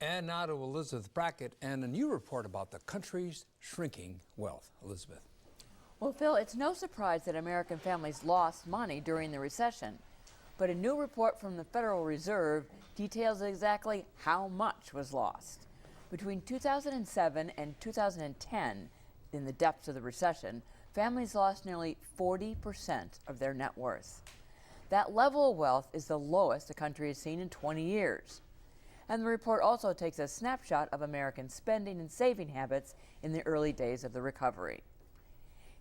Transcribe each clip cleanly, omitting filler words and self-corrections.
And now to Elizabeth Brackett and a new report about the country's shrinking wealth. Elizabeth. Well, Phil, it's no surprise that American families lost money during the recession. But a new report from the Federal Reserve details exactly how much was lost. Between 2007 and 2010, in the depths of the recession, families lost nearly 40% of their net worth. That level of wealth is the lowest the country has seen in 20 years. And the report also takes a snapshot of American spending and saving habits in the early days of the recovery.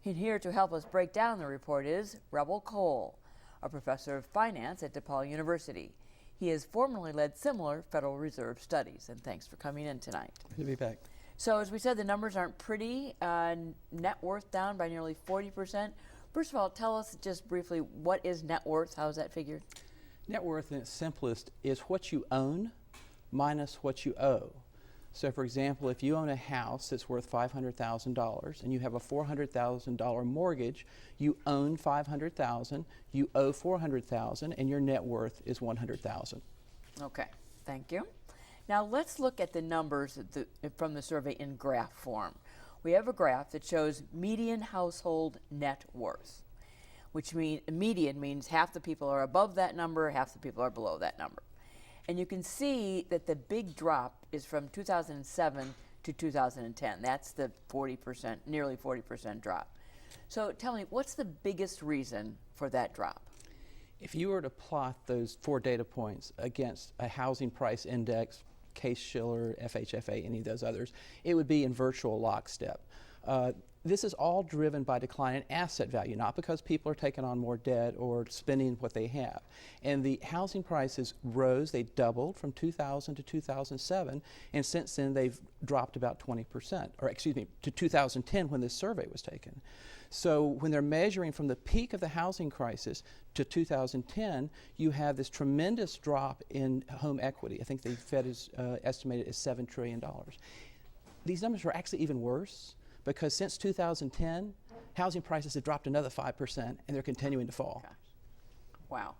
And here to help us break down the report is Rebel Cole, a professor of finance at DePaul University. He has formerly led similar Federal Reserve studies, and thanks for coming in tonight. Good to be back. So as we said, the numbers aren't pretty. Net worth down by nearly 40%. First of all, tell us just briefly, what is net worth? How is that figured? Net worth, in its simplest, is what you own minus what you owe. So for example, if you own a house that's worth $500,000 and you have a $400,000 mortgage, you own $500,000, you owe $400,000, and your net worth is $100,000. Okay, thank you. Now let's look at the numbers from the survey in graph form. We have a graph that shows median household net worth, which means median means half the people are above that number, half the people are below that number. And you can see that the big drop is from 2007 to 2010. That's the 40%, nearly 40% drop. So tell me, what's the biggest reason for that drop? If you were to plot those 4 data points against a housing price index, Case-Shiller, FHFA, any of those others, it would be in virtual lockstep. This is all driven by decline in asset value, not because people are taking on more debt or spending what they have. And the housing prices rose, they doubled from 2000 to 2007, and since then they've dropped about 20%, or excuse me, to 2010 when this survey was taken. So when they're measuring from the peak of the housing crisis to 2010, you have this tremendous drop in home equity. I think the Fed is estimated as $7 trillion. These numbers are actually even worse, because since 2010, housing prices have dropped another 5%, and they're continuing to fall. Gosh. Wow.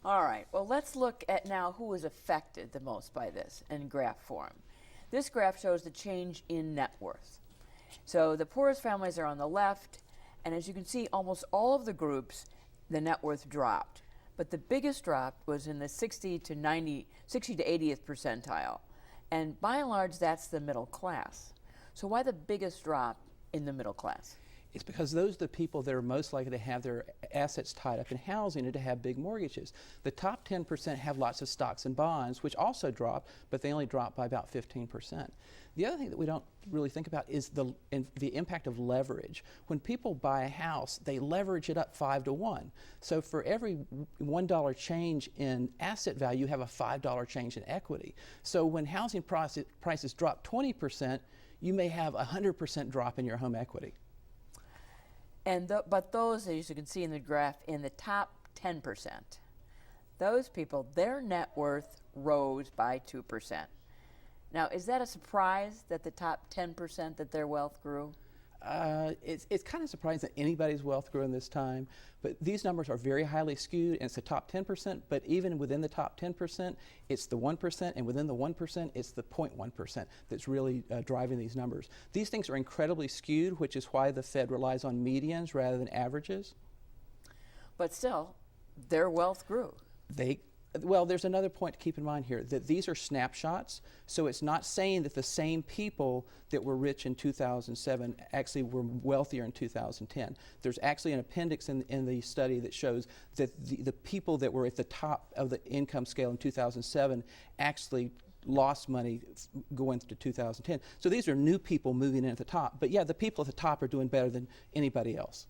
All right, well, let's look at now who was affected the most by this in graph form. This graph shows the change in net worth. So the poorest families are on the left, and as you can see, almost all of the groups, the net worth dropped. But the biggest drop was in the 60 to 80th percentile. And by and large, that's the middle class. So why the biggest drop in the middle class? It's because those are the people that are most likely to have their assets tied up in housing and to have big mortgages. The top 10% have lots of stocks and bonds, which also drop, but they only drop by about 15%. The other thing that we don't really think about is the impact of leverage. When people buy a house, they leverage it up 5 to 1. So for every $1 change in asset value, you have a $5 change in equity. So when housing prices drop 20%, you may have a 100% drop in your home equity. And but those, as you can see in the graph, in the top 10%, those people, their net worth rose by 2%. Now, is that a surprise that the top 10% that their wealth grew? It's kind of surprising that anybody's wealth grew in this time, but these numbers are very highly skewed, and it's the top 10%, but even within the top 10%, it's the 1%, and within the 1%, it's the 0.1% that's really driving these numbers. These things are incredibly skewed, which is why the Fed relies on medians rather than averages. But still, their wealth grew. Well, there's another point to keep in mind here, that these are snapshots, so it's not saying that the same people that were rich in 2007 actually were wealthier in 2010. There's actually an appendix in the study that shows that the people that were at the top of the income scale in 2007 actually lost money going to 2010. So these are new people moving in at the top. But yeah, the people at the top are doing better than anybody else.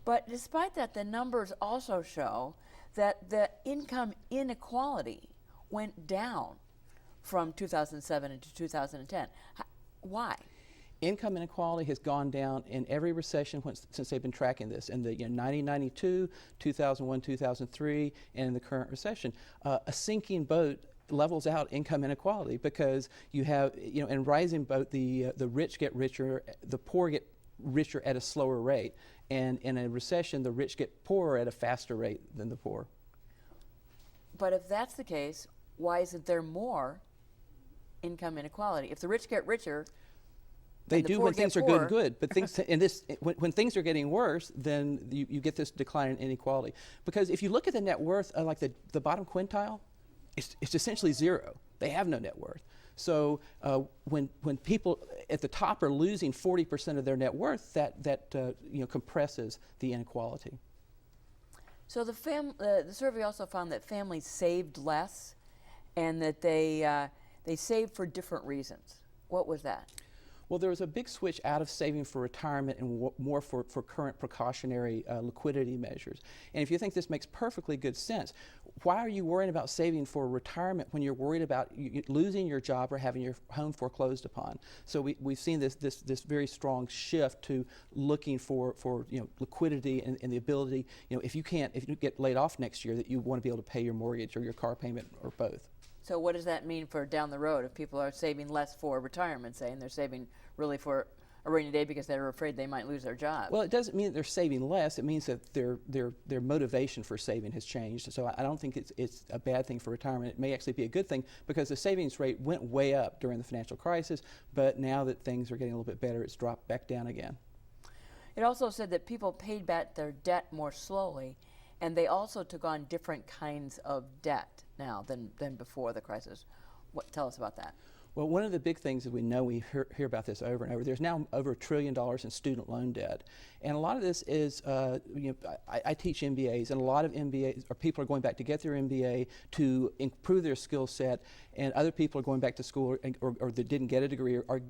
But despite that, the numbers also show that the income inequality went down from 2007 into 2010. Why? Income inequality has gone down in every recession since they've been tracking this. In the 1992, 2001, 2003, and in the current recession. A sinking boat levels out income inequality because you have, in rising boat, the rich get richer, the poor get richer at a slower rate. And in a recession, the rich get poorer at a faster rate than the poor. But if that's the case, why isn't there more income inequality. If the rich get richer, they and the do poor when get things are poorer. good, but things in this when things are getting worse, then you get this decline in inequality. Because if you look at the net worth, like the bottom quintile, it's essentially zero. They have no net worth. So when people at the top are losing 40% of their net worth, that compresses the inequality. So the survey also found that families saved less, and that they saved for different reasons. What was that? Well, there was a big switch out of saving for retirement and more for current precautionary liquidity measures. And if you think this makes perfectly good sense, why are you worrying about saving for retirement when you're worried about losing your job or having your home foreclosed upon? So we've seen this very strong shift to looking for liquidity and the ability, if you get laid off next year, that you want to be able to pay your mortgage or your car payment or both. So what does that mean for down the road if people are saving less for retirement, say, and they're saving really for a rainy day because they're afraid they might lose their job? Well, it doesn't mean that they're saving less. It means that their motivation for saving has changed. So I don't think it's a bad thing for retirement. It may actually be a good thing because the savings rate went way up during the financial crisis, but now that things are getting a little bit better, it's dropped back down again. It also said that people paid back their debt more slowly, and they also took on different kinds of debt now than before the crisis. Tell us about that. Well, one of the big things that we know, we hear about this over and over, there's now over $1 trillion in student loan debt. And a lot of this is, I teach MBAs, and a lot of MBAs, or people are going back to get their MBA to improve their skill set, and other people are going back to school or that didn't get a degree or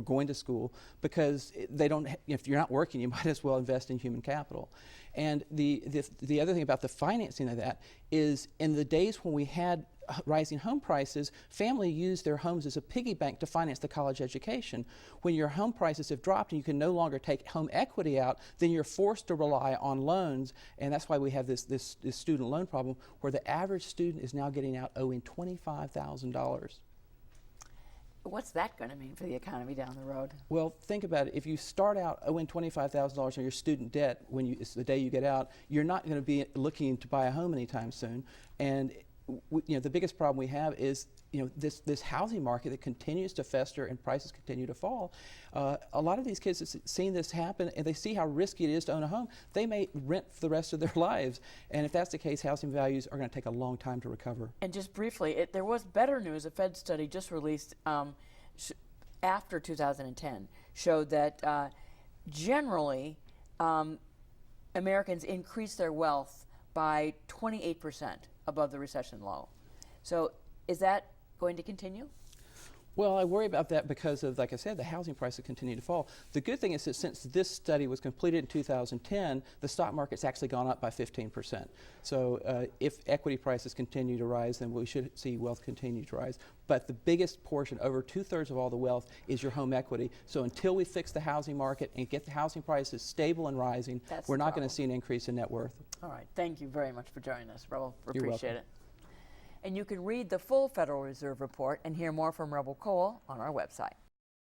going to school because they don't, if you're not working, you might as well invest in human capital. And the other thing about the financing of that is in the days when we had rising home prices, family used their homes as a piggy bank to finance the college education. When your home prices have dropped and you can no longer take home equity out, then you're forced to rely on loans, and that's why we have this student loan problem where the average student is now getting out owing $25,000. What's that going to mean for the economy down the road? Well, think about it. If you start out owing $25,000 on your student debt it's the day you get out, you're not going to be looking to buy a home anytime soon. And the biggest problem we have is this housing market that continues to fester and prices continue to fall. A lot of these kids have seen this happen, and they see how risky it is to own a home. They may rent for the rest of their lives, and if that's the case, housing values are going to take a long time to recover. And just briefly, there was better news. A Fed study just released after 2010 showed that generally Americans increased their wealth by 28% above the recession low. So is that going to continue? Well, I worry about that because of, like I said, the housing prices continue to fall. The good thing is that since this study was completed in 2010, the stock market's actually gone up by 15%. So if equity prices continue to rise, then we should see wealth continue to rise. But the biggest portion, over 2/3 of all the wealth, is your home equity. So until we fix the housing market and get the housing prices stable and rising, we're not going to see an increase in net worth. All right. Thank you very much for joining us, Rebel. You're Appreciate welcome. it. And you can read the full Federal Reserve Report and hear more from Rebel Cole on our website.